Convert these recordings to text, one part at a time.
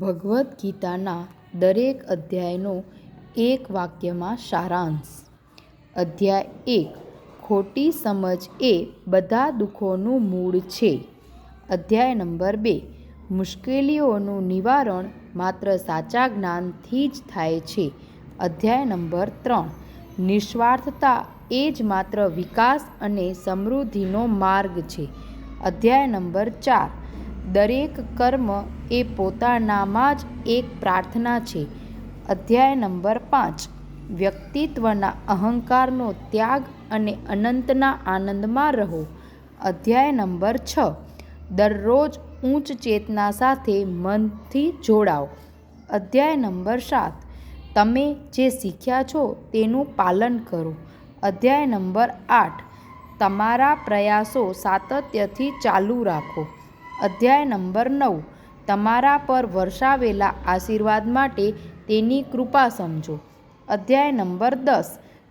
ભગવદ્ ગીતાના દરેક અધ્યાયનો એક વાક્યમાં સારાંશ. અધ્યાય 1. ખોટી સમજ એ બધા દુઃખોનું મૂળ છે. અધ્યાય નંબર 2. મુશ્કેલીઓનું નિવારણ માત્ર સાચા જ્ઞાનથી જ થાય છે. અધ્યાય નંબર 3. નિસ્વાર્થતા એ જ માત્ર વિકાસ અને સમૃદ્ધિનો માર્ગ છે. અધ્યાય નંબર 4. દરેક કર્મ એ પોતાનામાં જ એક પ્રાર્થના છે. અધ્યાય નંબર 5. વ્યક્તિત્વના અહંકારનો ત્યાગ અને અનંતના આનંદમાં રહો. અધ્યાય નંબર 6. દરરોજ ઉચ્ચ ચેતના સાથે મનથી જોડાઓ. અધ્યાય નંબર 7. તમે જે શીખ્યા છો તેનું પાલન કરો. અધ્યાય નંબર 8. તમારા પ્રયાસો સાતત્યથી ચાલુ રાખો. અધ્યાય નંબર 9. તમારા પર વરસાવેલા આશીર્વાદ માટે તેની કૃપા સમજો. અધ્યાય નંબર 10.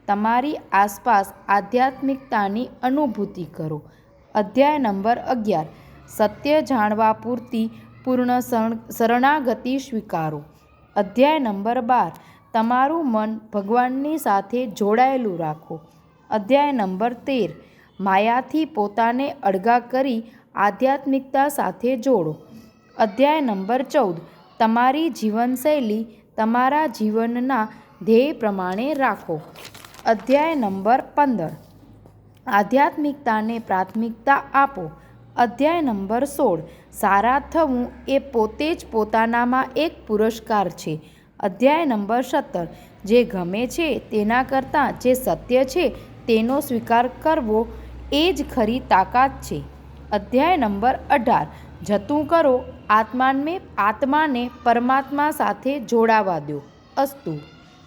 તમારી આસપાસ આધ્યાત્મિકતાની અનુભૂતિ કરો. અધ્યાય નંબર 11. સત્ય જાણવા પૂરતી પૂર્ણ શરણાગતિ સ્વીકારો. અધ્યાય નંબર 12. તમારું મન ભગવાનની સાથે જોડાયેલું રાખો. અધ્યાય નંબર 13. માયાથી પોતાને અળગા કરી આધ્યાત્મિકતા સાથે જોડો. અધ્યાય નંબર 14. તમારી જીવનશૈલી તમારા જીવનના ધ્યેય પ્રમાણે રાખો. અધ્યાય નંબર 15. આધ્યાત્મિકતાને પ્રાથમિકતા આપો. અધ્યાય નંબર 16. સારા થવું એ પોતે જ પોતાનામાં એક પુરસ્કાર છે. અધ્યાય નંબર 17. જે ગમે છે તેના કરતાં જે સત્ય છે તેનો સ્વીકાર કરવો એ જ ખરી તાકાત છે. અધ્યાય નંબર 18. જતું કરો, આત્માને પરમાત્મા સાથે જોડાવા દો. અસ્તુ.